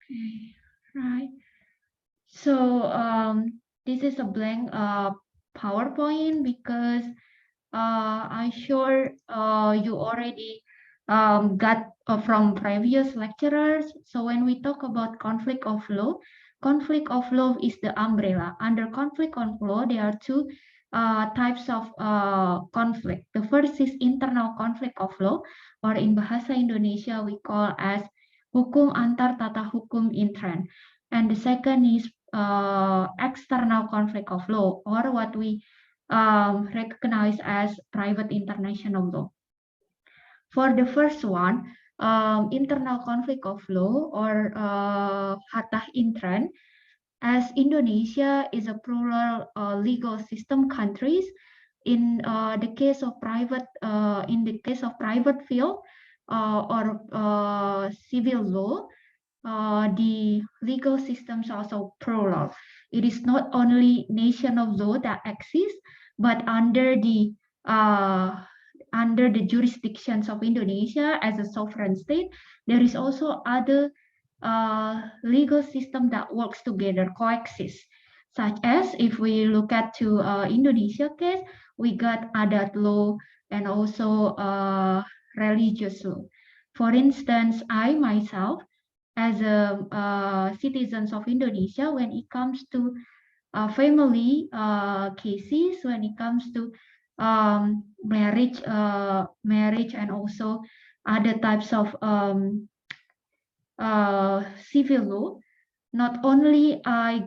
Okay, right. So this is a blank PowerPoint because I sure you already got from previous lecturers. So when we talk about conflict of law is the umbrella. Under conflict of law, there are two types of conflict. The first is internal conflict of law, or in Bahasa Indonesia we call as hukum antar tata hukum intern. And the second is external conflict of law, or what we recognized as private international law. For the first one, internal conflict of law or hatah intern, as Indonesia is a plural legal system countries, in the case of private field or civil law, the legal systems are also plural. It is not only national law that exists, but under the jurisdictions of Indonesia as a sovereign state, there is also other legal system that works together, coexist. Such as if we look at to Indonesia case, we got adat law and also religious law. For instance, I myself as a citizens of Indonesia, when it comes to family cases, when it comes to marriage and also other types of civil law, not only I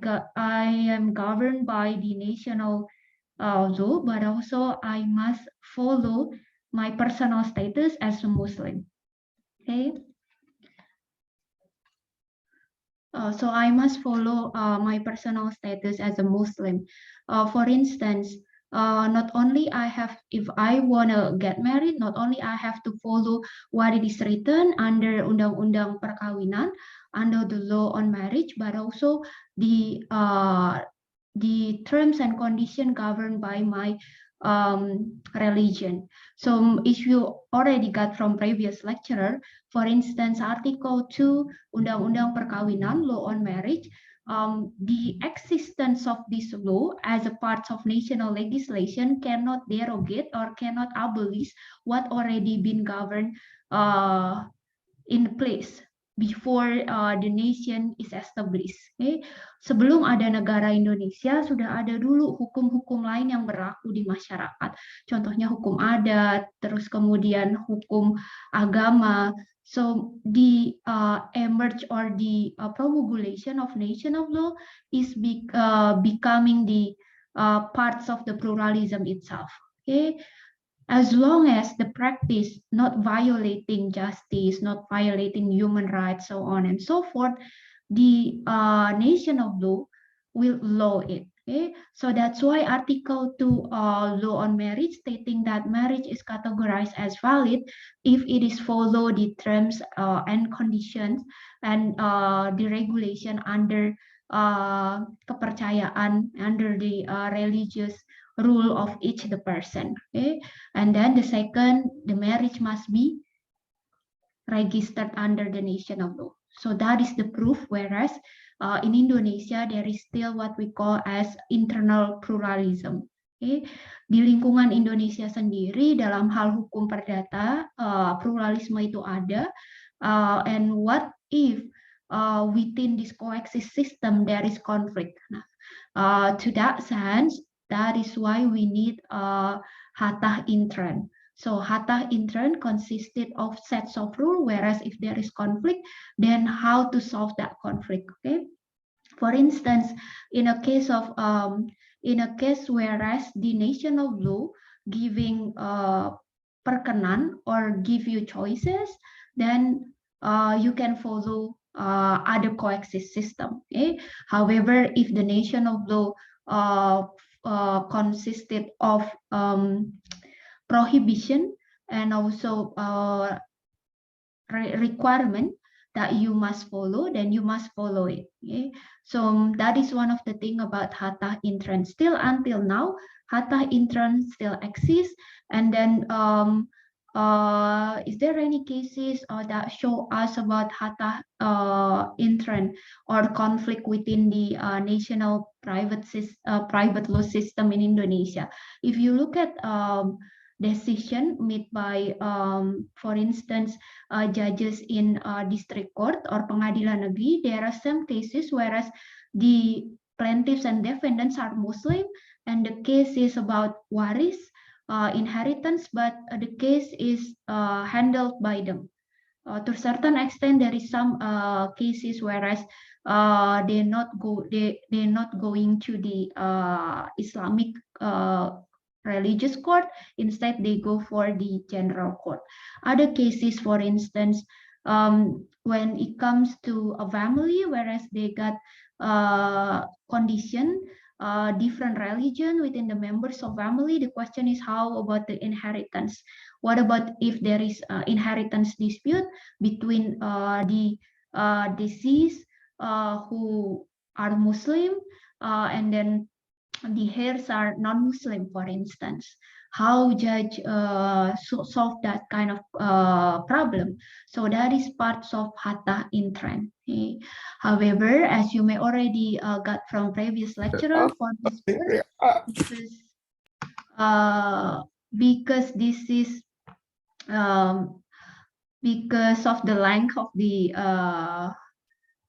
am governed by the national law, but also I must follow my personal status as a Muslim. Okay. So I must follow my personal status as a Muslim. For instance, not only I have, if I want to get married, not only I have to follow what it is written under Undang-Undang Perkawinan, under the law on marriage, but also the terms and condition governed by my religion. So if you already got from previous lecturer, for instance, Article 2 Undang-Undang Perkawinan, Law on Marriage, the existence of this law as a part of national legislation cannot derogate or cannot abolish what already been governed in place before the nation is established. Okay? Sebelum ada negara Indonesia, sudah ada dulu hukum-hukum lain yang berlaku di masyarakat. Contohnya hukum adat, terus kemudian hukum agama. So the emerge or the promulgation of national law is becoming the parts of the pluralism itself. Okay, as long as the practice not violating justice, not violating human rights, so on and so forth, the nation of law will law it. Okay, so that's why Article 2 Law on Marriage stating that marriage is categorized as valid if it is follow the terms and conditions and the regulation under kepercayaan, under the religious rule of each the person. Okay, and then the second, the marriage must be registered under the national law. So that is the proof. Whereas in Indonesia there is still what we call as internal pluralism. Okay. Di lingkungan Indonesia sendiri dalam hal hukum perdata pluralisme itu ada. And what if within this coexist system there is conflict? Nah, to that sense, that is why we need hatah intern. So hatah intern consisted of sets of rules, whereas if there is conflict, then how to solve that conflict? Okay. For instance, in a case whereas the national law giving perkenan or give you choices, then you can follow other coexist system. Okay. However, if the national law consisted of prohibition and also requirement that you must follow, then you must follow it. Okay? So that is one of the thing about hatah intern. Still until now, hatah intern still exists, and then Is there any cases that show us about Hatta intern or conflict within the national private law system in Indonesia? If you look at decision made by, for instance, judges in district court or pengadilan negeri, there are some cases whereas the plaintiffs and defendants are Muslim, and the case is about waris, inheritance, but the case is handled by them. To a certain extent, there is some cases whereas they're not going to the Islamic religious court. Instead, they go for the general court. Other cases, for instance, when it comes to a family, whereas they got condition, different religion within the members of family, the question is how about the inheritance? What about if there is inheritance dispute between the deceased who are Muslim and then the heirs are non-Muslim, for instance? How judge solve that kind of problem? So that is parts of Hatta intern. Okay. However, as you may already got from previous lecturer for this course, because this is because of the length of the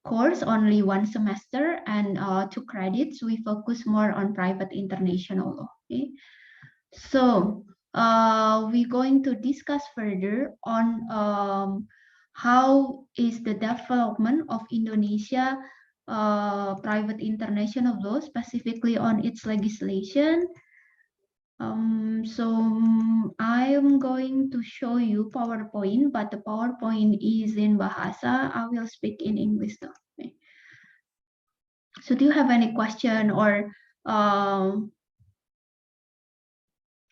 course, only one semester and 2 credits, we focus more on private international law. Okay, so we're going to discuss further on how is the development of Indonesia private international law, specifically on its legislation. So I am going to show you PowerPoint, but the PowerPoint is in Bahasa. I will speak in English though. Okay. So do you have any question or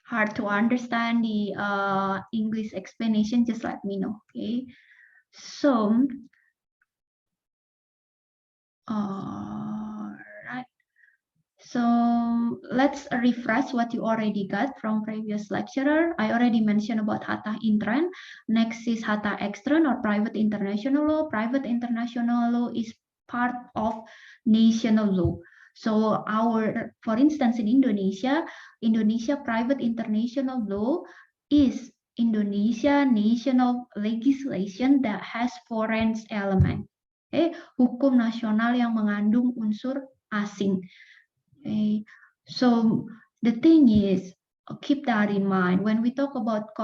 hard to understand the English explanation? Just let me know. Okay. So, right. So let's refresh what you already got from previous lecturer. I already mentioned about Hatta intern. Next is Hatta extern or private international law. Private international law is part of national law. So for instance, in Indonesia, Indonesia private international law is Indonesia national legislation that has foreign element. Hukum nasional yang mengandung unsur asing. Okay, so the thing is, keep that in mind. When we talk about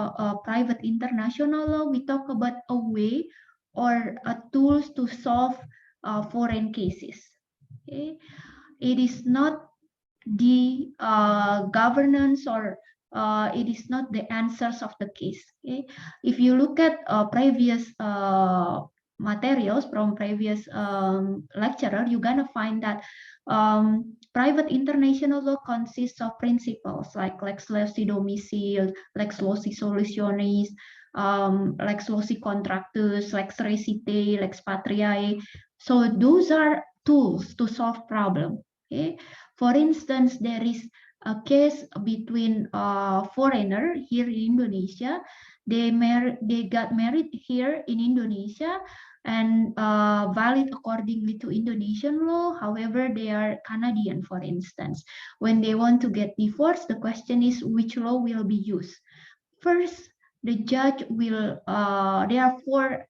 private international law, we talk about a way or tools to solve foreign cases. Okay, it is not the governance or it is not the answers of the case. Okay, if you look at previous materials from previous lecturer, you're gonna find that private international law consists of principles like lex loci domicil, lex loci solutionis, lex loci contractus, lex recite, lex patriae. So those are tools to solve problem. Okay, for instance, there is a case between a foreigner here in Indonesia. They got married here in Indonesia and valid accordingly to Indonesian law. However, they are Canadian, for instance. When they want to get divorced, the question is which law will be used. First, the judge will, there are four,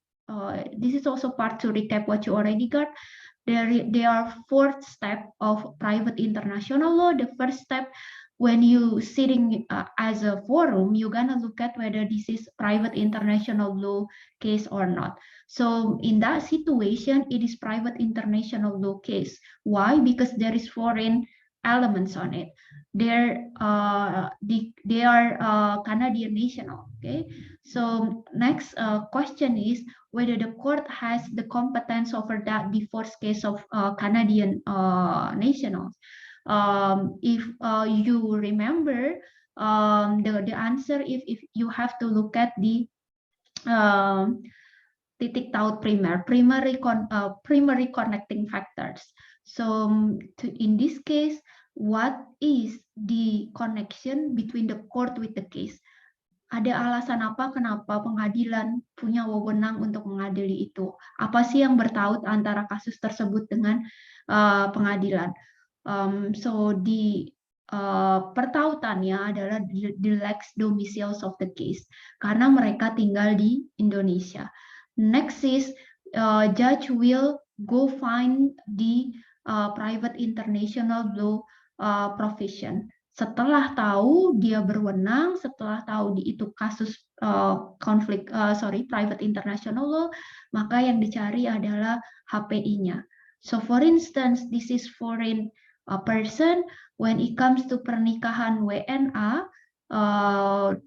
this is also part to recap what you already got. There are 4 steps of private international law. The first step, when you sitting as a forum, you're gonna look at whether this is private international law case or not. So in that situation, it is private international law case. Why? Because there is foreign elements on it. They are Canadian national. Okay. So next question is whether the court has the competence over that divorce case of Canadian nationals. If you remember, the answer, if you have to look at the titik taut primary connecting factors. So in this case, what is the connection between the court with the case? ada alasan apa kenapa pengadilan punya wewenang untuk mengadili itu? Apa sih yang bertaut antara kasus tersebut dengan pengadilan? So di pertautannya adalah the lex domiciles of the case karena mereka tinggal di Indonesia. Next is judge will go find the private international law profession. Setelah tahu dia berwenang, setelah tahu itu kasus private international law, maka yang dicari adalah HPI-nya. So for instance, this is foreign person when it comes to pernikahan WNA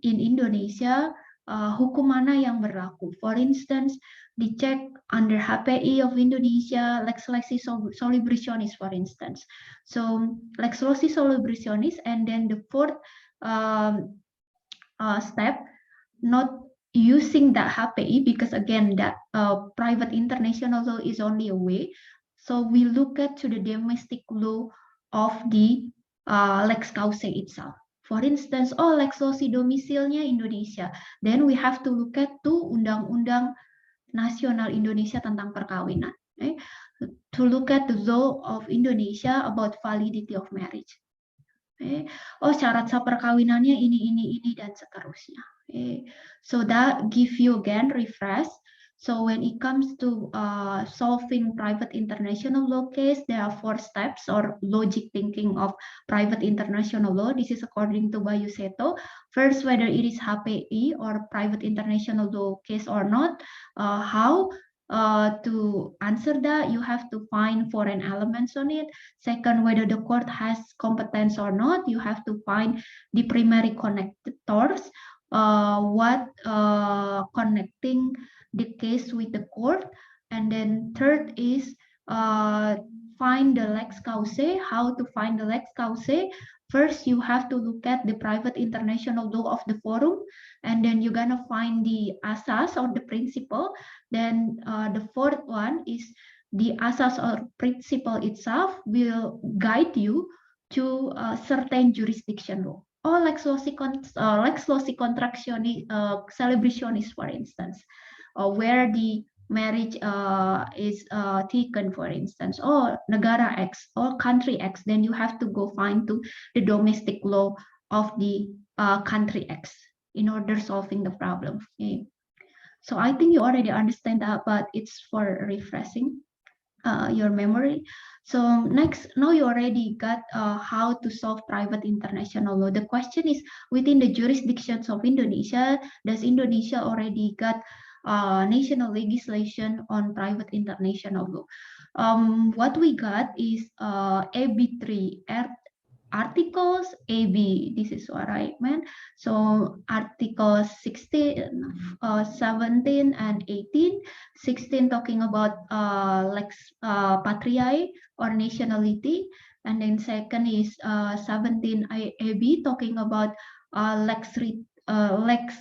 in Indonesia, hukum mana yang berlaku? For instance, dicek under HPI of Indonesia, lex loci celebrationis, for instance. So lex loci celebrationis, and then the fourth step, not using that HPI because again that private international law is only a way. So we look at to the domestic law of the lex causa itself. For instance, lex loci domisilnya Indonesia. Then we have to look at to undang-undang nasional Indonesia tentang perkawinan. Okay? To look at the law of Indonesia about validity of marriage. Okay? Syarat sah perkawinannya ini dan seterusnya. Okay? So that give you again refresh. So when it comes to solving private international law case, there are 4 steps or logic thinking of private international law. This is according to Bayu Seto. First, whether it is HPI or private international law case or not. How to answer that, you have to find foreign elements on it. Second, whether the court has competence or not, you have to find the primary connectors, what connecting the case with the court. And then third is find the lex causa. How to find the lex causa? First, you have to look at the private international law of the forum, and then you're gonna find the asas or the principle. Then the fourth one is the asas or principle itself will guide you to certain jurisdiction law. Or lex loci contractionis celebrationis, for instance, where the marriage is taken, for instance, or negara X or country X, then you have to go find to the domestic law of the country X in order solving the problem. Okay. So I think you already understand that, but it's for refreshing your memory. So next, now you already got how to solve private international law. The question is, within the jurisdictions of Indonesia, does Indonesia already got national legislation on private international law? What we got is AB3 articles AB. This is what I meant. So articles 16, 17, and 18. 16 talking about lex patriae or nationality, and then second is 17 AB talking about lex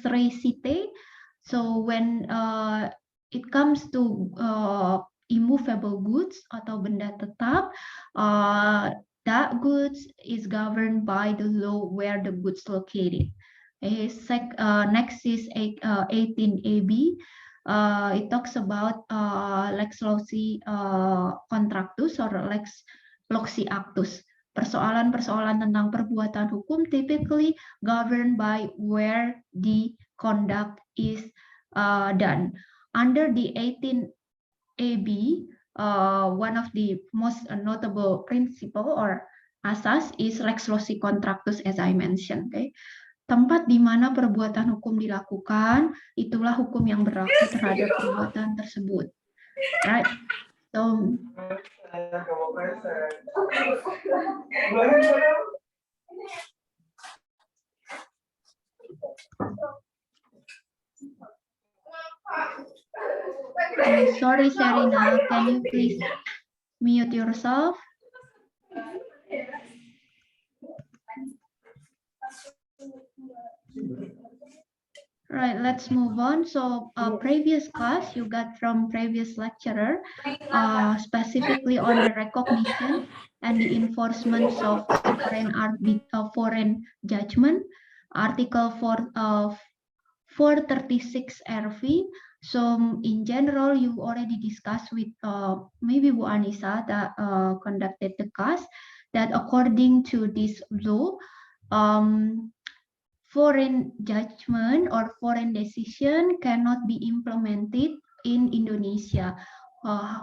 recite. So when it comes to immovable goods atau benda tetap, that goods is governed by the law where the goods located. Next is 18 AB. It talks about lex loci contractus or lex loci actus. Persoalan-persoalan tentang perbuatan hukum typically governed by where the conduct is done. Under the 18 AB, one of the most notable principle or asas is lex loci contractus, as I mentioned. Okay? Tempat di mana perbuatan hukum dilakukan, itulah hukum yang berlaku terhadap perbuatan tersebut. Right? So, sorry, Serena, can you please mute yourself? Right, let's move on. So previous class you got from previous lecturer, specifically on the recognition and the enforcement of foreign judgment. Article 4 of 436 RV. So in general, you already discussed with maybe Bu Anissa that conducted the class, that according to this law, foreign judgment or foreign decision cannot be implemented in Indonesia.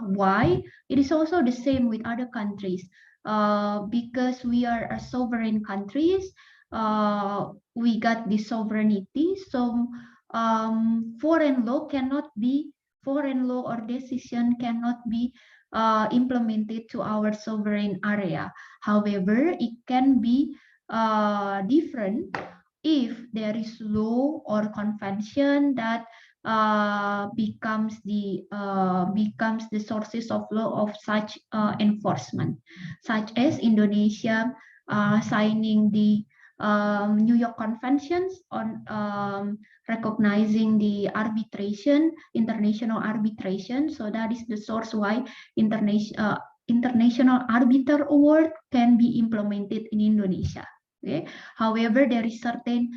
Why? It is also the same with other countries. Because we are a sovereign countries, we got the sovereignty. So foreign law cannot be, foreign law or decision cannot be implemented to our sovereign area. However, it can be different if there is law or convention that becomes the sources of law of such enforcement, such as Indonesia signing the New York Conventions on recognizing the arbitration, international arbitration. So that is the source why international arbiter award can be implemented in Indonesia. Okay. However, there is certain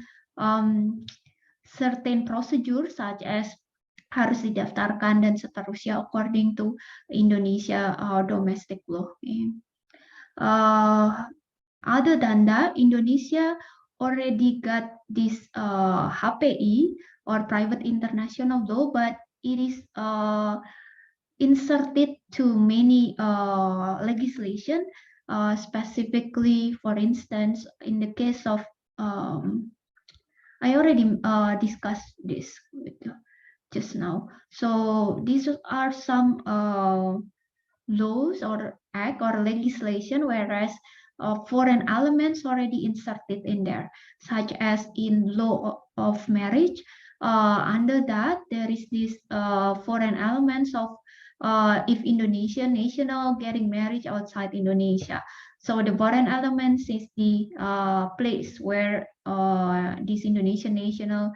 procedure such as harus didaftarkan dan seterusnya according to Indonesia domestic law. Okay. Other than that, Indonesia already got this HPI or private international law, but it is inserted to many legislation. Specifically, for instance, in the case of, I already discussed this with you just now. So these are some laws or act or legislation, whereas foreign elements already inserted in there, such as in law of marriage. Under that, there is this foreign elements of if Indonesian national getting married outside Indonesia. So the foreign elements is the place where this Indonesian national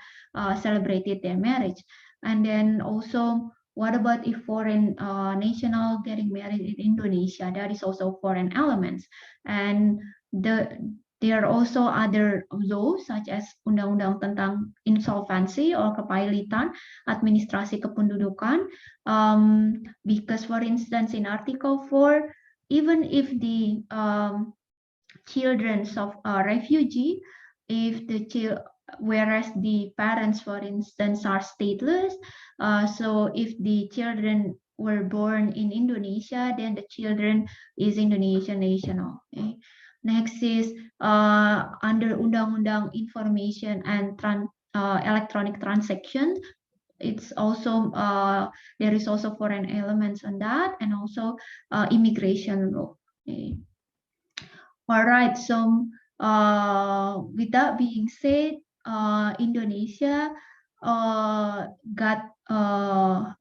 celebrated their marriage. And then also, what about if foreign national getting married in Indonesia? That is also foreign elements. And there are also other laws such as Undang-Undang tentang insolvency or kepailitan, administrasi kependudukan. Because for instance, in Article 4, even if the children of a refugee, if the whereas the parents, for instance, are stateless, so if the children were born in Indonesia, then the children is Indonesian national. Okay. Next is under Undang-Undang Information and Electronic Transaction. It's also there is also foreign elements on that, and also immigration law. Okay. All right, so with that being said, Indonesia got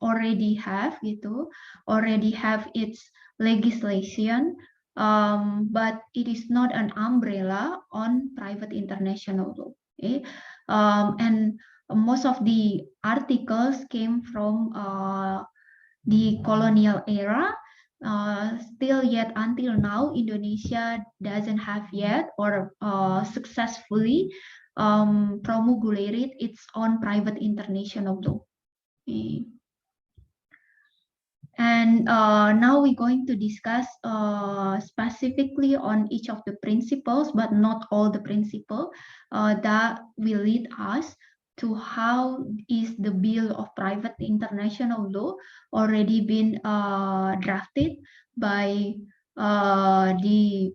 already have its legislation, but it is not an umbrella on private international law. Okay, and most of the articles came from the colonial era. Still yet until now, Indonesia doesn't have yet or successfully promulgated its own private international law. Okay. And now we're going to discuss specifically on each of the principles, but not all the principles that will lead us to how is the Bill of Private International Law already been drafted by the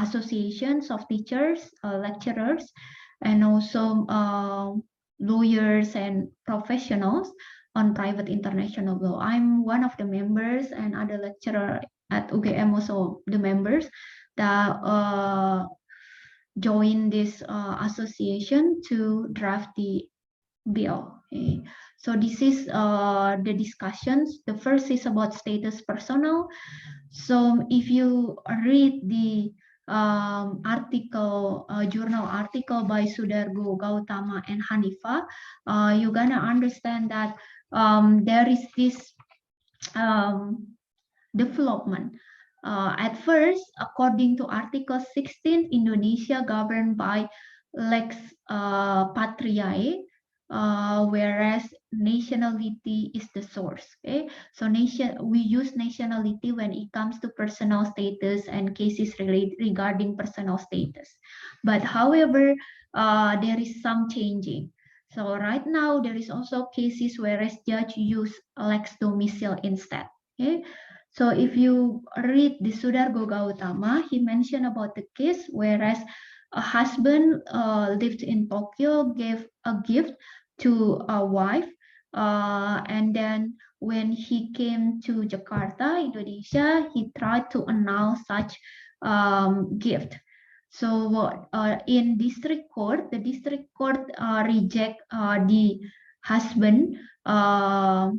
associations of teachers, lecturers, and also lawyers and professionals on private international law. I'm one of the members, and other lecturer at UGM also the members that join this association to draft the bill. Okay. So this is the discussions. The first is about status personal. So if you read the article, journal article by Sudargo, Gautama, and Hanifa, you're gonna understand that there is this development. At first, according to Article 16, Indonesia governed by Lex Patriae, whereas nationality is the source. Okay, so we use nationality when it comes to personal status and cases regarding personal status. But however, there is some changing. So right now there is also cases whereas judge use lex domicile instead. Okay, so if you read the Sudargo Gautama, he mentioned about the case whereas a husband lived in Tokyo, gave a gift to a wife, and then when he came to Jakarta, Indonesia, he tried to annul such gift. So in district court, the district court reject husband uh,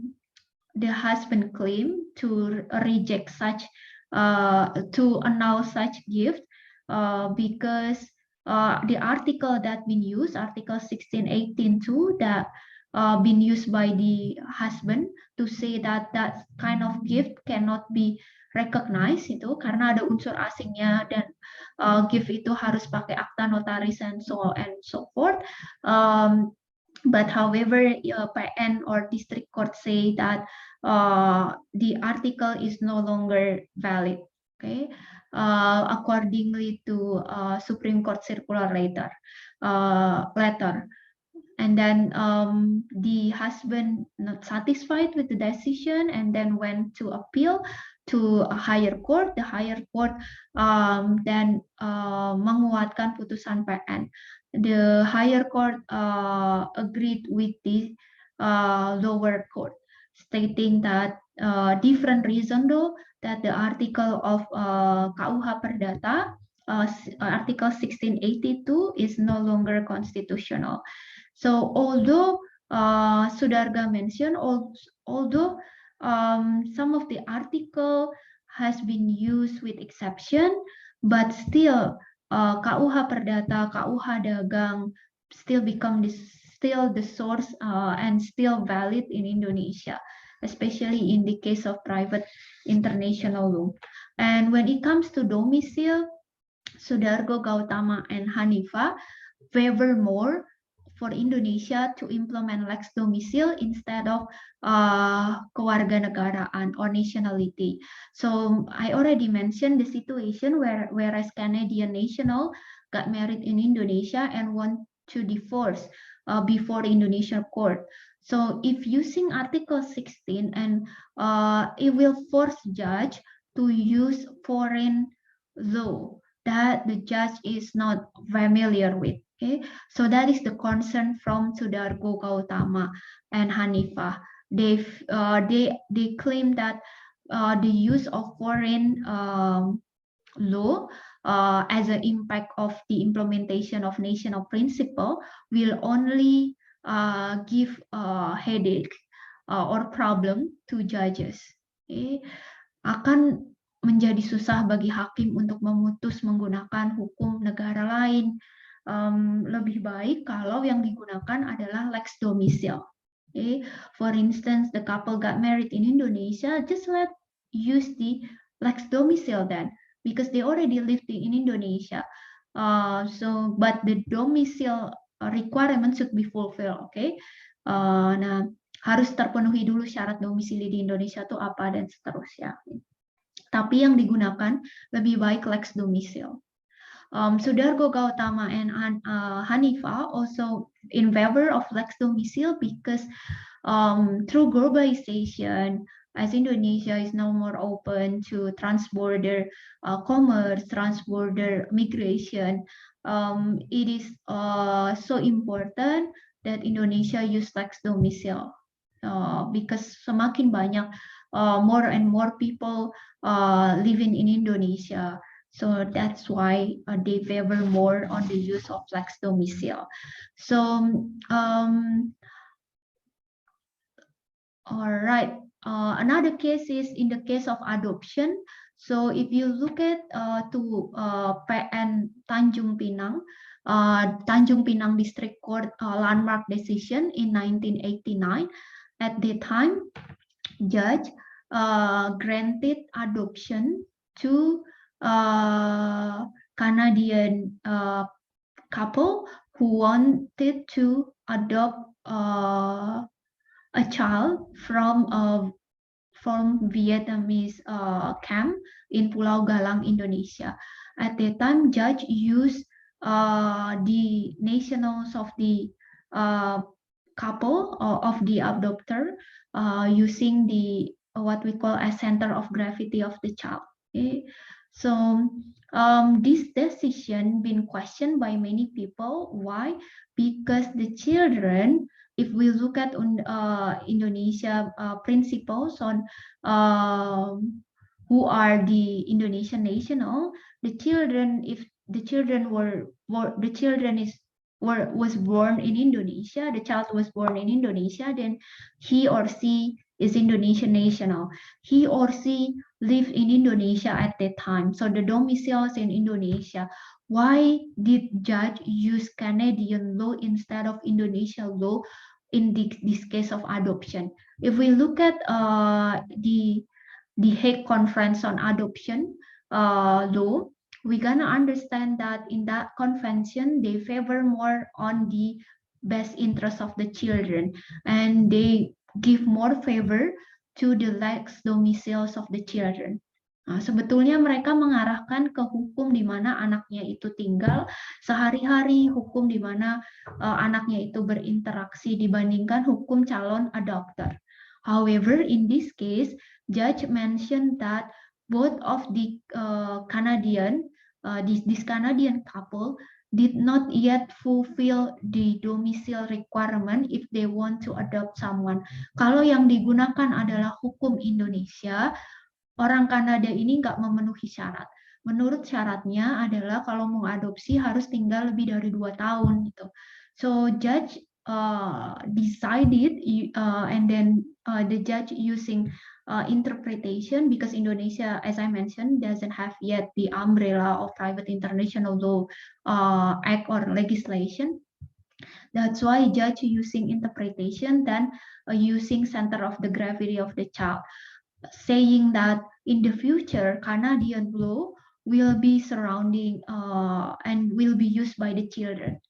the husband claim to reject such to annul such gift because the article that been used, article 1618.2, that been used by the husband to say that that kind of gift cannot be recognized itu karena ada unsur asingnya dan gift itu harus pakai akta notaris and so forth. But however, PN or district court say that the article is no longer valid. Okay, accordingly to Supreme Court circular letter. And then the husband not satisfied with the decision and then went to appeal to a higher court. The higher court then menguatkan putusan PN. The higher court agreed with the lower court, stating that different reason though that the article of KUH Perdata, article 1682 is no longer constitutional. So although Sudarga mentioned, although some of the article has been used with exception, but still KUH Perdata, KUH Dagang still become still the source and still valid in Indonesia, especially in the case of private international law. And when it comes to domicile, Sudargo Gautama and Hanifa favor more for Indonesia to implement lex domicile instead of kewarganegaraan or nationality. So I already mentioned the situation whereas Canadian national got married in Indonesia and want to divorce before Indonesian court. So if using Article 16 and it will force judge to use foreign law that the judge is not familiar with. Okay, so that is the concern from Sudargo Gautama and Hanifa. They claim that the use of foreign law as an impact of the implementation of national principle will only give a headache or problem to judges. Okay. Akan menjadi susah bagi hakim untuk memutus menggunakan hukum negara lain. Lebih baik kalau yang digunakan adalah lex domicile. Okay. For instance, the couple got married in Indonesia, just use the lex domicile then, because they already lived in Indonesia. But the domicile requirement should be fulfilled. Okay. Nah, harus terpenuhi dulu syarat domisili di Indonesia itu apa dan seterusnya. Tapi yang digunakan lebih baik lex domicile. Sudargo Gautama and Hanifa also in favor of lex domicile because through globalization, as Indonesia is now more open to transborder commerce, transborder migration, it is so important that Indonesia use lex domicile because semakin banyak more and more people living in Indonesia. So that's why they favor more on the use of lex domicile. So, all right. Another case is in the case of adoption. So if you look at to PN Tanjung Pinang, Tanjung Pinang District Court landmark decision in 1989, at the time, judge granted adoption to Canadian couple who wanted to adopt a child from Vietnamese camp in Pulau Galang, Indonesia. At that time, judge used the nationals of the couple or of the abductor using the what we call a center of gravity of the child. Okay? So this decision been questioned by many people. Why? Because the children, if we look at Indonesia principles on who are the Indonesian national, the children, if the children the children was born in Indonesia, the child was born in Indonesia, then he or she is Indonesian national. He or she lived in Indonesia at that time. So the domiciles in Indonesia. Why did judge use Canadian law instead of Indonesian law in this case of adoption? If we look at the Hague Conference on Adoption law, we're gonna understand that in that convention, they favor more on the best interest of the children, and they give more favor to the lex domiciles of the children. Nah, sebetulnya mereka mengarahkan ke hukum di mana anaknya itu tinggal sehari-hari, hukum di mana anaknya itu berinteraksi dibandingkan hukum calon adopter. However, in this case, judge mentioned that both of the this Canadian couple did not yet fulfill the domicile requirement if they want to adopt someone. Kalau yang digunakan adalah hukum Indonesia, orang Kanada ini nggak memenuhi syarat. Menurut syaratnya adalah kalau mau adopsi harus tinggal lebih dari 2 tahun gitu. So judge decided and then the judge using interpretation, because Indonesia, as I mentioned, doesn't have yet the umbrella of private international law act or legislation. That's why judge using interpretation then using center of the gravity of the child, saying that in the future Canadian law will be surrounding and will be used by the children.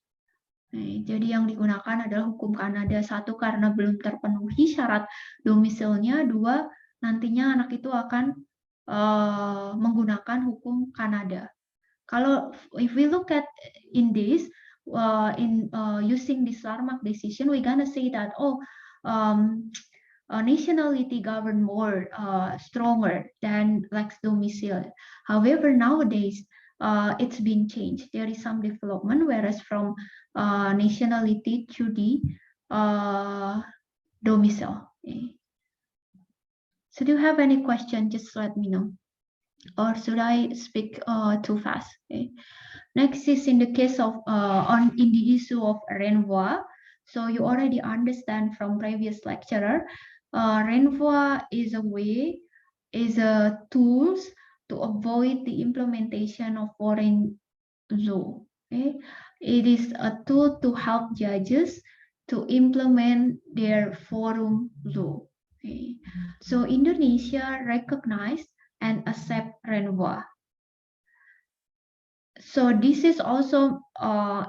Jadi yang digunakan adalah hukum Kanada, satu karena belum terpenuhi syarat domisilnya, dua nantinya anak itu akan menggunakan hukum Kanada. Kalau if we look at in this using this Larmak decision, we're gonna say that nationality govern more stronger than lex domicile. However, nowadays it's been changed. There is some development, whereas from nationality to the domicile. Okay. So do you have any question? Just let me know. Or should I speak too fast? Okay. Next is in the case of in the issue of Renvoir. So you already understand from previous lecturer, Renvoir is a tools to avoid the implementation of foreign law. Okay? It is a tool to help judges to implement their foreign law. Okay? So Indonesia recognized and accept Renvoir. So this is also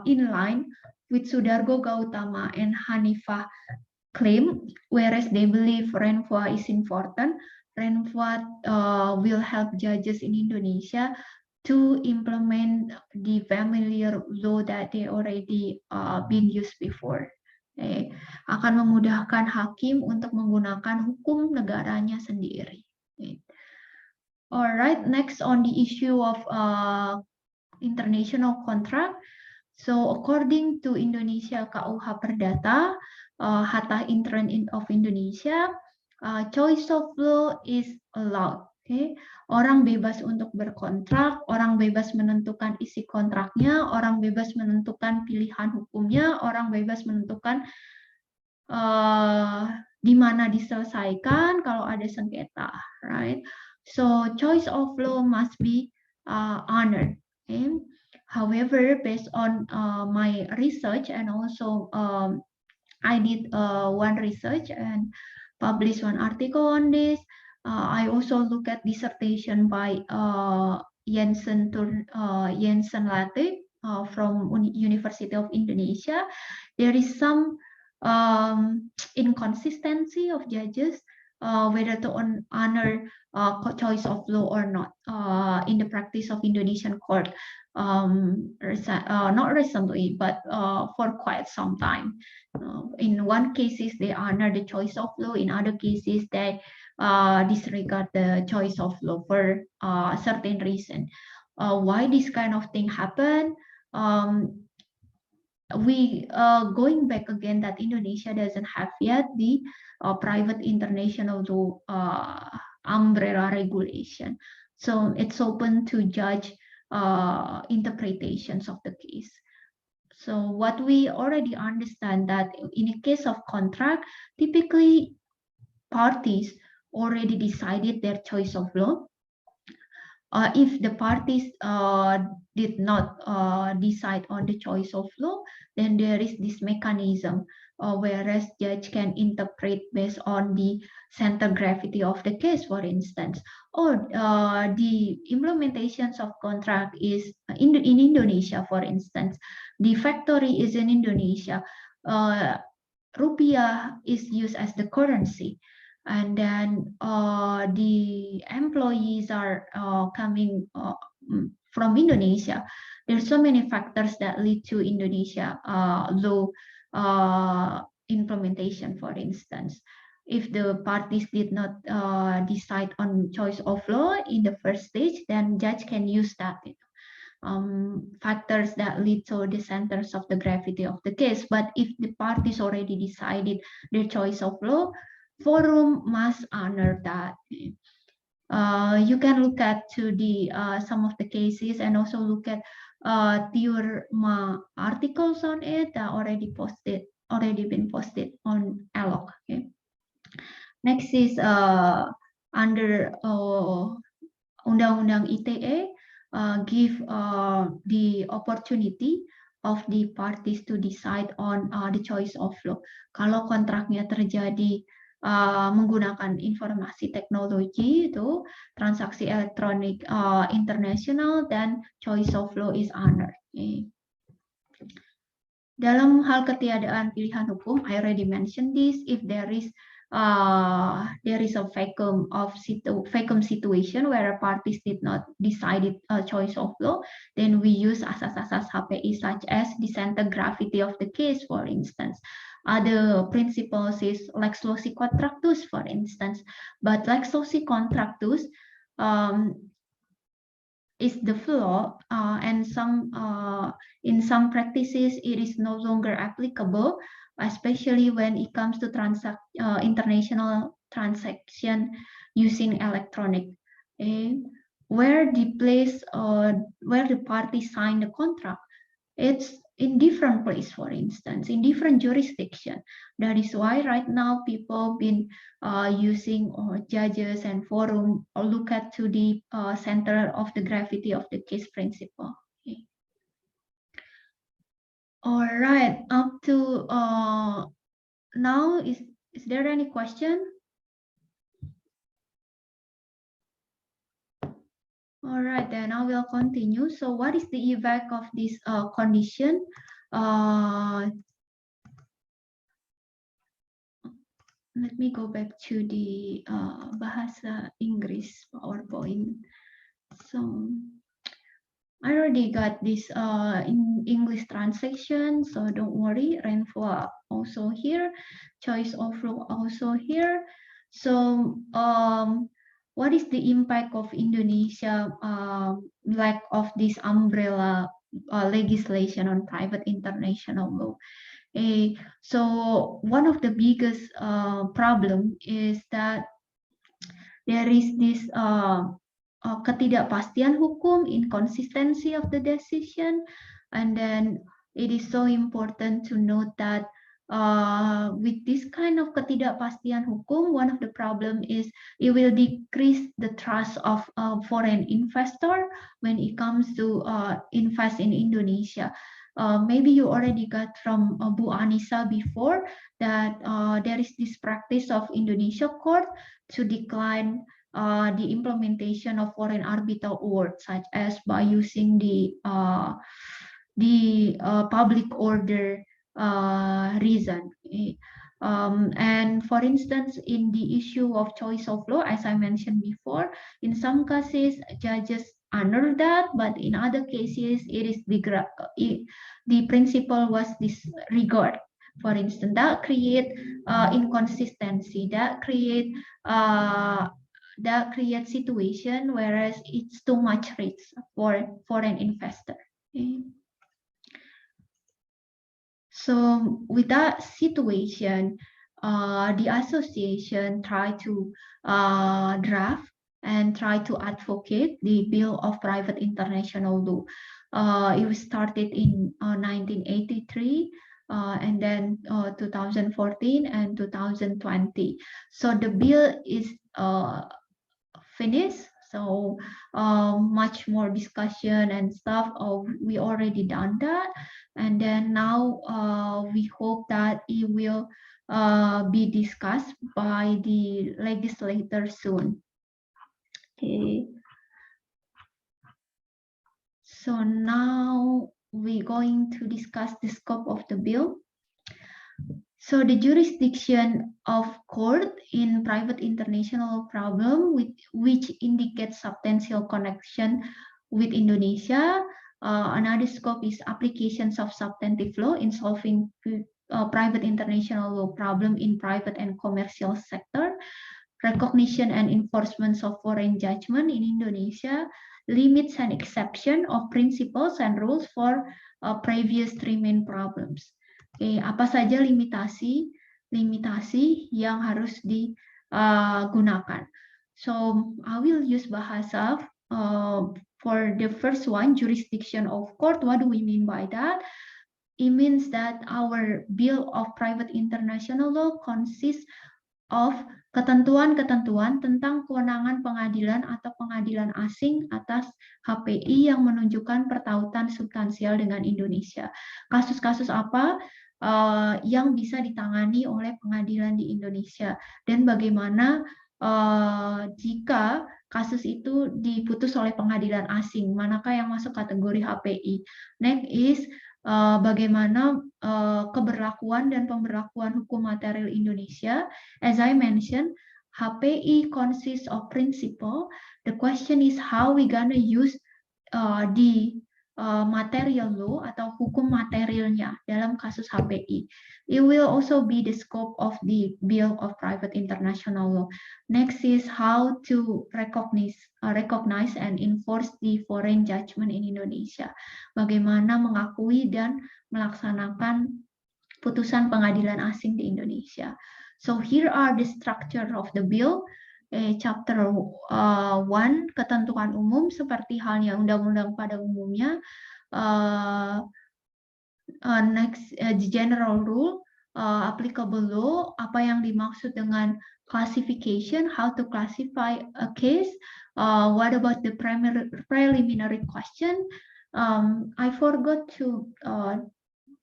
in line with Sudargo Gautama and Hanifah claim, whereas they believe Renvoir is important. Renvoir will help judges in Indonesia to implement the familiar law that they already been used before. Akan memudahkan hakim untuk menggunakan hukum negaranya sendiri. Alright, next on the issue of international contract. So according to Indonesia KUH Perdata, Hatta Intern of Indonesia, choice of law is allowed. Okay? Orang bebas untuk berkontrak, orang bebas menentukan isi kontraknya, orang bebas menentukan pilihan hukumnya, orang bebas menentukan di mana diselesaikan kalau ada sengketa, right? So choice of law must be honored. Okay? However, based on my research and also I did one research and published one article on this. I also look at dissertation by Jensen Latte from University of Indonesia. There is some inconsistency of judges, whether to honor choice of law or not in the practice of Indonesian court, not recently, but for quite some time. In one cases, they honor the choice of law. In other cases, they disregard the choice of law for a certain reason. Why this kind of thing happen? We going back again that Indonesia doesn't have yet the private international law umbrella regulation, so it's open to judge interpretations of the case. So what we already understand that in a case of contract, typically parties already decided their choice of law. If the parties did not decide on the choice of law, then there is this mechanism whereas judge can interpret based on the center gravity of the case, for instance, or the implementations of contract is in Indonesia, for instance, the factory is in Indonesia, rupiah is used as the currency, and then the employees are coming from Indonesia. There's so many factors that lead to Indonesia law implementation, for instance. If the parties did not decide on choice of law in the first stage, then judge can use that factors that lead to the centers of the gravity of the case. But if the parties already decided their choice of law, forum must honor that. You can look at to the some of the cases and also look at Theorema articles on it that already been posted on Alloc. Okay. Next is under Undang-Undang ITE give the opportunity of the parties to decide on the choice of law. Kalau kontraknya terjadi menggunakan informasi teknologi itu transaksi elektronik internasional, dan choice of law is honored. Okay. Dalam hal ketiadaan pilihan hukum, I already mentioned this. If there is a vacuum situation where parties did not decide a choice of law, then we use asas-asas HPI such as the center gravity of the case, for instance. Other principles is lex loci contractus, for instance, but lex loci contractus is the flaw, and in some practices it is no longer applicable, especially when it comes to international transaction using electronic. Where the place where the party signed the contract, it's in different place, for instance, in different jurisdiction. That is why right now people been using judges and forum or look at to the center of the gravity of the case principle. Okay. All right, up to now, is there any question? All right, then I will continue. So what is the effect of this condition? Let me go back to the Bahasa Inggris PowerPoint. So I already got this in English translation, so don't worry. Renvoir also here, choice of law also here. So what is the impact of Indonesia lack of this umbrella legislation on private international law? So one of the biggest problem is that there is this ketidakpastian hukum, inconsistency of the decision, and then it is so important to note that with this kind of ketidakpastian hukum, one of the problem is it will decrease the trust of foreign investor when it comes to invest in Indonesia. Maybe you already got from Bu Anissa before that there is this practice of Indonesia court to decline the implementation of foreign arbitral awards, such as by using the public order reason. And for instance, in the issue of choice of law, as I mentioned before, in some cases judges honor that, but in other cases it is the principle was disregarded. For instance, that create inconsistency, that create situation whereas it's too much risk for an investor. Okay. So with that situation, the association tried to draft and try to advocate the Bill of Private International Law. It was started in 1983 and then 2014 and 2020. So the bill is finished. So much more discussion and stuff. We already done that, and then now we hope that it will be discussed by the legislator soon. Okay. So now we're going to discuss the scope of the bill. So the jurisdiction of court in private international problem which indicates substantial connection with Indonesia. Another scope is applications of substantive law in solving private international law problem in private and commercial sector. Recognition and enforcement of foreign judgment in Indonesia, limits and exception of principles and rules for previous three main problems. Oke, apa saja limitasi yang harus digunakan? So I will use bahasa for the first one, jurisdiction of court. What do we mean by that? It means that our Bill of Private International Law consists of ketentuan-ketentuan tentang kewenangan pengadilan atau pengadilan asing atas HPI yang menunjukkan pertautan substansial dengan Indonesia. Kasus-kasus apa yang bisa ditangani oleh pengadilan di Indonesia dan bagaimana jika kasus itu diputus oleh pengadilan asing, manakah yang masuk kategori HPI. Next is bagaimana keberlakuan dan pemberlakuan hukum material Indonesia. As I mentioned, HPI consists of principle. The question is how we gonna use the material law atau hukum materialnya dalam kasus HPI. It will also be the scope of the Bill of Private International Law. Next is how to recognize and enforce the foreign judgment in Indonesia. Bagaimana mengakui dan melaksanakan putusan pengadilan asing di Indonesia. So here are the structure of the bill. Chapter 1, ketentuan umum seperti halnya undang-undang pada umumnya. Next, the general rule, applicable law, apa yang dimaksud dengan classification, how to classify a case, what about the preliminary question. I forgot to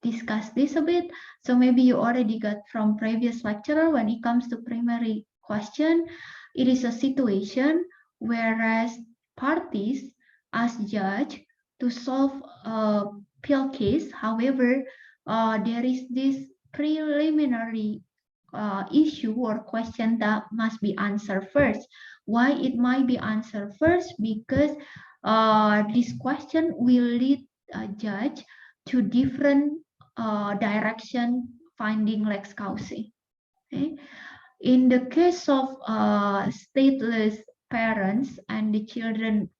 discuss this a bit, so maybe you already got from previous lecturer. When it comes to primary question, it is a situation whereas parties ask judge to solve a appeal case. However, there is this preliminary issue or question that must be answered first. Why it might be answered first? Because this question will lead a judge to different direction finding lex causa. Okay? In the case of stateless parents and the children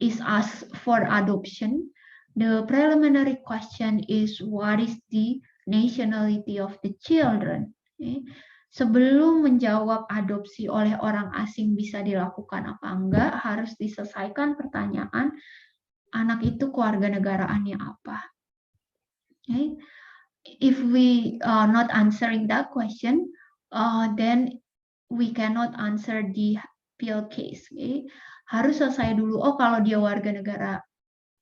is asked for adoption, the preliminary question is what is the nationality of the children. Okay? Sebelum menjawab adopsi oleh orang asing bisa dilakukan apa enggak, harus diselesaikan pertanyaan anak itu kewarganegaraannya apa. Okay? If we are not answering that question, then we cannot answer the appeal case. Okay? Harus selesai dulu. Oh, kalau dia warga negara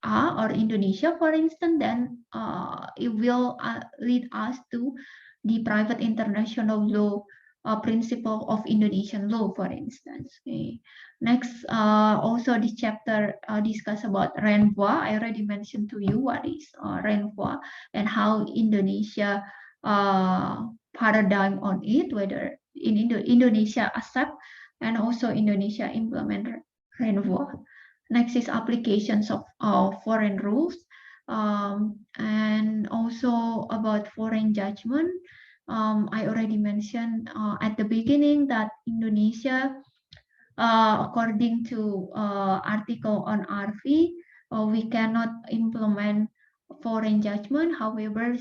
A or Indonesia, for instance, then it will lead us to the private international law principle of Indonesian law, for instance. Okay. Next, also this chapter discuss about Renvoir. I already mentioned to you what is Renvoir and how Indonesia paradigm on it, whether in Indonesia accept and also Indonesia implement Renvoir. Next is applications of foreign rules, and also about foreign judgment. I already mentioned at the beginning that Indonesia, according to article on RV, we cannot implement foreign judgment. However,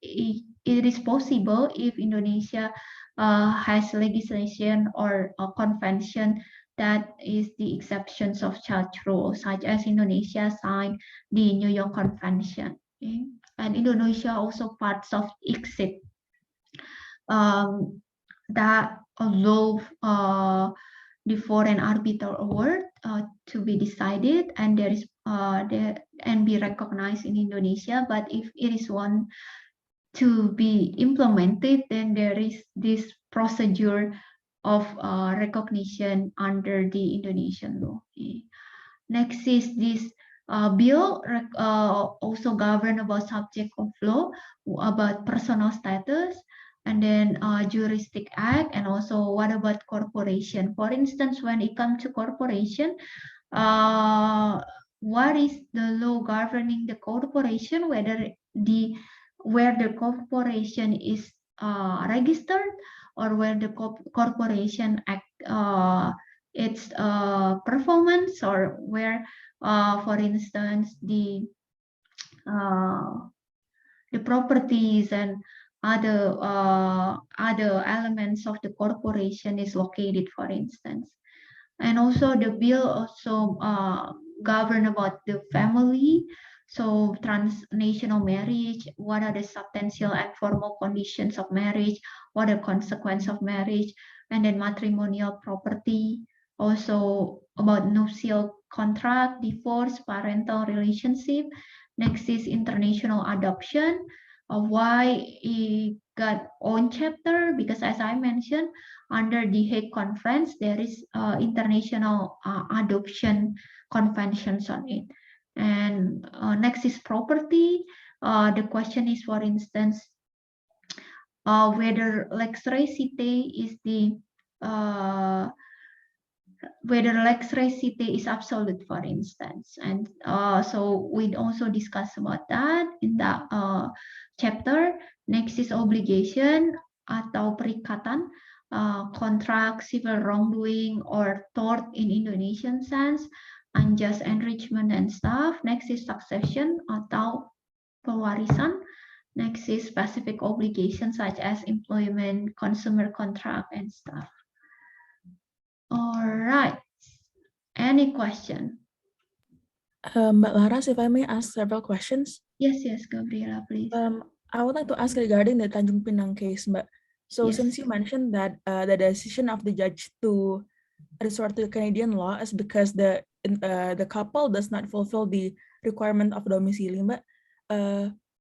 it is possible if Indonesia has legislation or a convention that is the exceptions of such rules, such as Indonesia signed the New York Convention. Okay? And Indonesia also parts of ICSID that allow the foreign arbiter award to be decided and there is and be recognized in Indonesia. But if it is one to be implemented, then there is this procedure of recognition under the Indonesian law. Okay. Next is this bill also govern about subject of law, about personal status, and then juristic act, and also what about corporation? For instance, when it comes to corporation, what is the law governing the corporation, where the corporation is registered, or where the corporation act its performance, or where, for instance, the properties and other elements of the corporation is located, for instance. And also the bill also govern about the family, so transnational marriage, what are the substantial and formal conditions of marriage, what are the consequences of marriage, and then matrimonial property, also about nuptial contract, divorce, parental relationship. Next is international adoption. Why it got own chapter? Because as I mentioned, under the Hague Conference, there is international adoption conventions on it. And next is property. The question is, for instance, whether lex recite is the whether lex recite is absolute, for instance. And so we also discuss about that in the chapter. Next is obligation atau perikatan, contract, civil wrongdoing, or tort in Indonesian sense, unjust enrichment and stuff. Next is succession atau pewarisan. Next is specific obligations such as employment, consumer contract, and stuff. All right. Any question? Mbak Laras, if I may ask several questions. Yes, Gabriela, please. I would like to ask regarding the Tanjung Pinang case, Mbak. So Yes. since you mentioned that the decision of the judge to resort to Canadian law is because the couple does not fulfill the requirement of domicile, Mbak,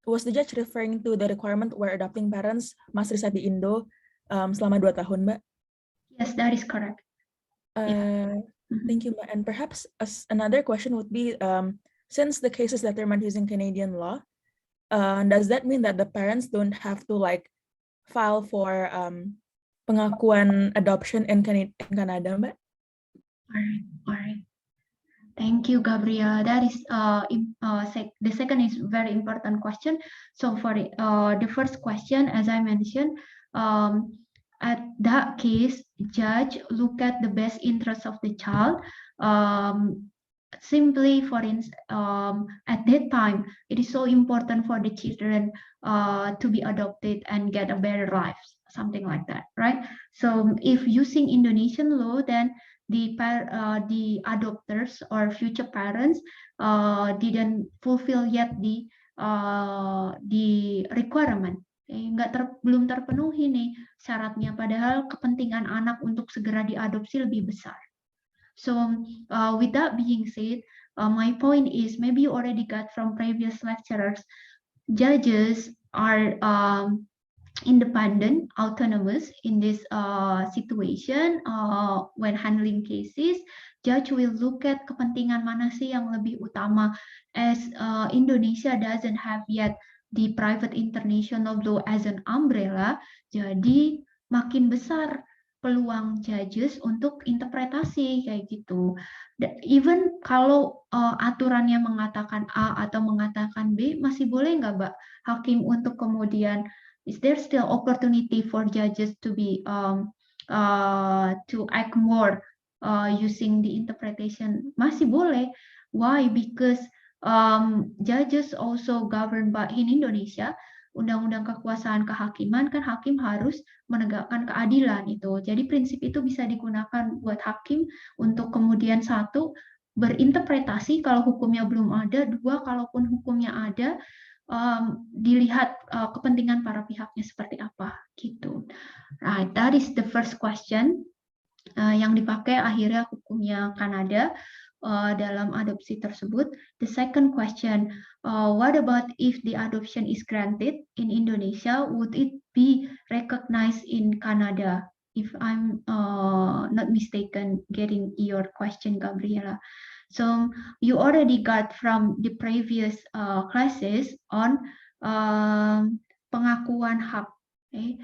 was the judge referring to the requirement where adopting parents must reside di Indo selama 2 tahun, Mbak? Yes, that is correct. Thank you, Mbak. And perhaps another question would be, since the case is determined using Canadian law, does that mean that the parents don't have to file for pengakuan adoption in Canada, Mbak? All right. Thank you, Gabriela. That is the second is very important question. So for the first question, as I mentioned, at that case, judge look at the best interest of the child. Simply, for instance, at that time, it is so important for the children to be adopted and get a better life, something like that, right? So if using Indonesian law, then the adopters or future parents didn't fulfill yet the requirement. Belum terpenuhi nih syaratnya, padahal kepentingan anak untuk segera diadopsi lebih besar. So with that being said, my point is, maybe you already got from previous lecturers, judges are independent, autonomous in this situation when handling cases. Judge will look at kepentingan mana sih yang lebih utama, as Indonesia doesn't have yet the private international law as an umbrella, jadi makin besar peluang judges untuk interpretasi kayak gitu. Even kalau aturannya mengatakan A atau mengatakan B, masih boleh nggak, Mbak, hakim untuk kemudian, is there still opportunity for judges to be to act more using the interpretation? Masih boleh. Why? Because judges also governed by in Indonesia, undang-undang kekuasaan kehakiman kan hakim harus menegakkan keadilan itu. Jadi prinsip itu bisa digunakan buat hakim untuk kemudian satu berinterpretasi kalau hukumnya belum ada, dua kalaupun hukumnya ada dilihat kepentingan para pihaknya seperti apa gitu. Right, that is the first question yang dipakai akhirnya hukumnya Kanada dalam adopsi tersebut. The second question, what about if the adoption is granted in Indonesia, would it be recognized in Canada? If I'm not mistaken, getting your question, Gabriela. So you already got from the previous classes on pengakuan hak. Okay.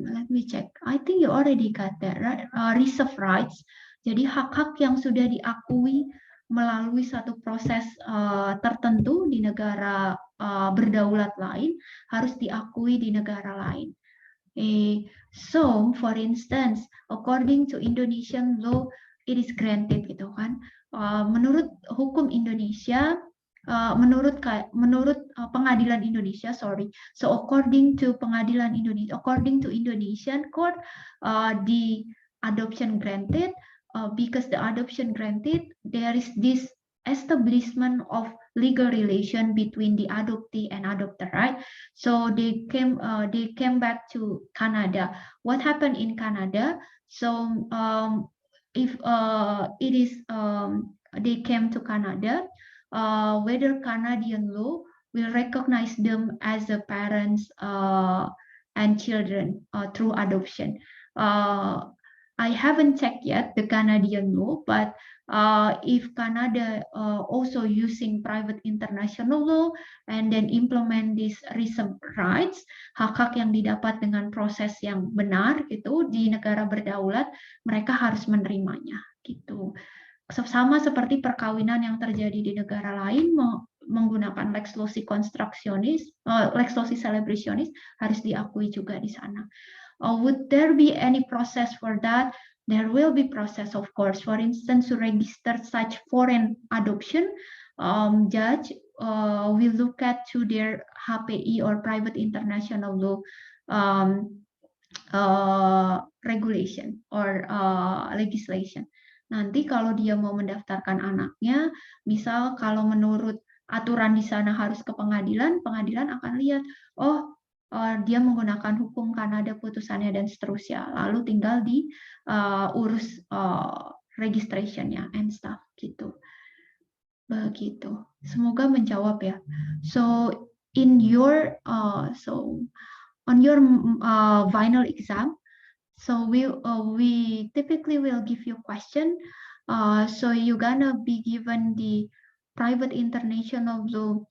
Let me check. I think you already got that, right? Reserve rights. Jadi hak-hak yang sudah diakui melalui satu proses tertentu di negara berdaulat lain harus diakui di negara lain. So, for instance, according to Indonesian law, it is granted gitu kan. Menurut hukum Indonesia, menurut pengadilan Indonesia, sorry. So, according to pengadilan Indonesia, according to Indonesian court, the adoption granted, because the adoption granted, there is this establishment of legal relation between the adoptee and adopter, right? So they came back to Canada. What happened in Canada? So if it is they came to Canada, whether Canadian law will recognize them as the parents and children through adoption. I haven't checked yet the Canadian law, but if Canada also using private international law and then implement these reserve rights, hak-hak yang didapat dengan proses yang benar gitu di negara berdaulat, mereka harus menerimanya gitu. Sama seperti perkawinan yang terjadi di negara lain menggunakan lex loci constructionis, lex loci celebrationis harus diakui juga di sana. Would there be any process for that? There will be process, of course. For instance, to register such foreign adoption, judge will look at to their HPI or private international law regulation or legislation. Nanti kalau dia mau mendaftarkan anaknya, misal kalau menurut aturan di sana harus ke pengadilan, pengadilan akan lihat, oh dia menggunakan hukum Kanada putusannya dan seterusnya, lalu tinggal diurus registrationnya and stuff gitu. Begitu. Semoga menjawab ya. So in your on your final exam, so we typically will give you question. So you're gonna be given the private international law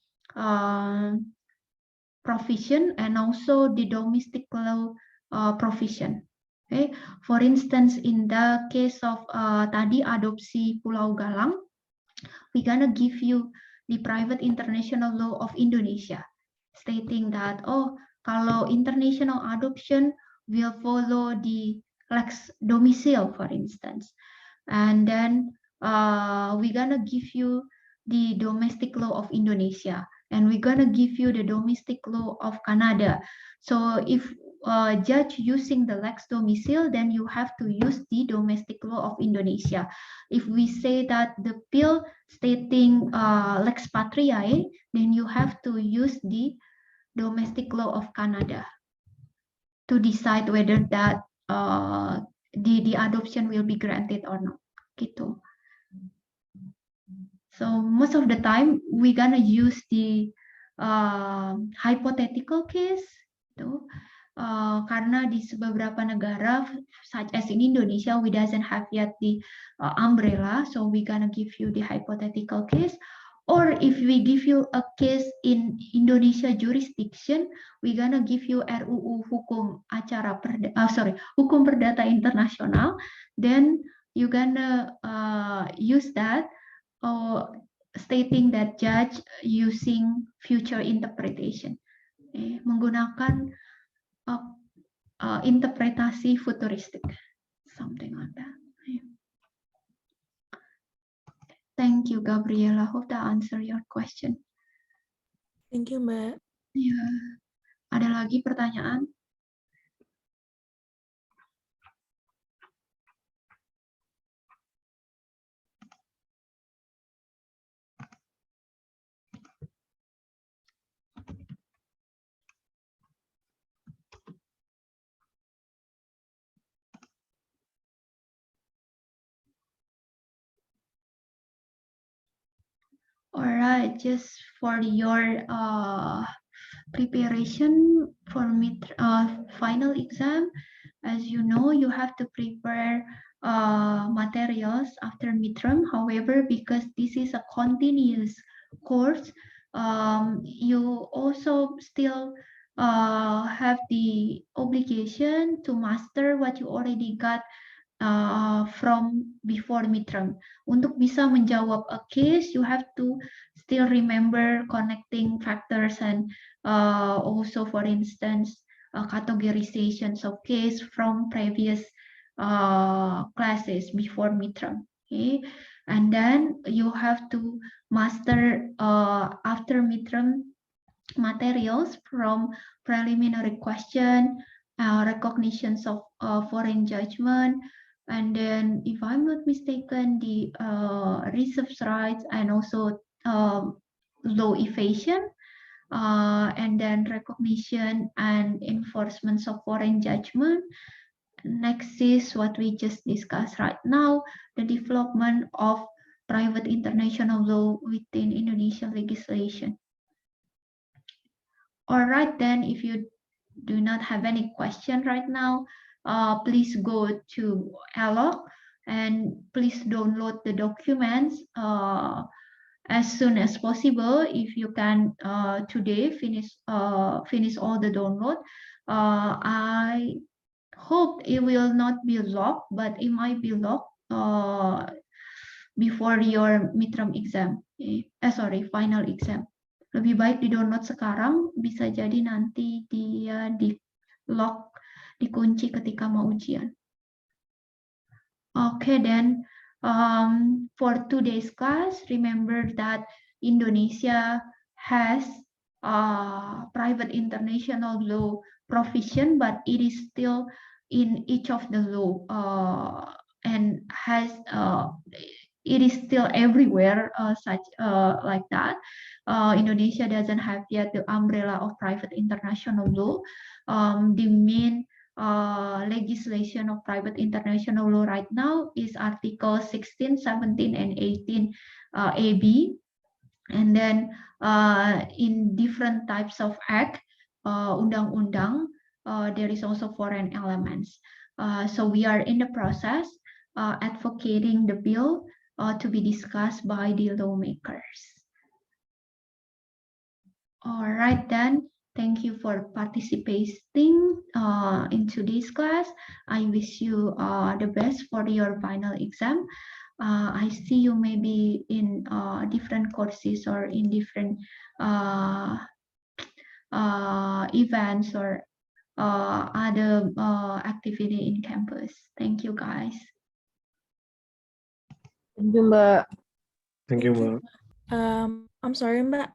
provision and also the domestic law provision. Okay. For instance, in the case of tadi adopsi Pulau Galang, we're gonna give you the private international law of Indonesia, stating that kalau international adoption will follow the lex domicile, for instance, and then we're gonna give you the domestic law of Indonesia, and we're gonna give you the domestic law of Canada. So if judge using the lex domicile, then you have to use the domestic law of Indonesia. If we say that the bill stating lex patriae, then you have to use the domestic law of Canada to decide whether that the adoption will be granted or not. Gitu. So most of the time we're gonna use the hypothetical case. Gitu. karena di beberapa negara, such as in Indonesia, we doesn't have yet the umbrella, so we gonna give you the hypothetical case. Or if we give you a case in Indonesia jurisdiction, we gonna give you RUU Hukum Hukum Perdata Internasional. Then you gonna use that, stating that judge using future interpretation, menggunakan interpretasi futuristik, something like that. Thank you, Gabriela. Hope that answer your question. Thank you, Mbak. Ya, ada lagi pertanyaan? Alright, just for your preparation for final exam, as you know, you have to prepare materials after midterm. However, because this is a continuous course, you also still have the obligation to master what you already got from before midterm. Untuk bisa menjawab a case, you have to still remember connecting factors and also, for instance, categorizations of case from previous classes before midterm. Okay, and then you have to master after midterm materials from preliminary question, recognitions of foreign judgment, and then, if I'm not mistaken, the reserves rights and also law evasion, and then recognition and enforcement of foreign judgment. Next is what we just discussed right now, the development of private international law within Indonesian legislation. All right, then, if you do not have any question right now, please go to Alloc and please download the documents as soon as possible. If you can today finish all the download. I hope it will not be locked, but it might be locked before your midterm exam. Final exam. Lebih baik di-download sekarang, bisa jadi nanti dia di-lock, dikunci ketika mau ujian. Okay, then for today's class, remember that Indonesia has private international law provision, but it is still in each of the law and has it is still everywhere, like that. Indonesia doesn't have yet the umbrella of private international law. The main legislation of private international law right now is Article 16, 17, and 18 AB. And then in different types of act, undang-undang, there is also foreign elements. So we are in the process advocating the bill to be discussed by the lawmakers. All right, then. Thank you for participating in today's class. I wish you the best for your final exam. I see you maybe in different courses or in different events or other activity in campus. Thank you, guys. Thank you, Mbak. Thank you, Mbak. I'm sorry, Mbak.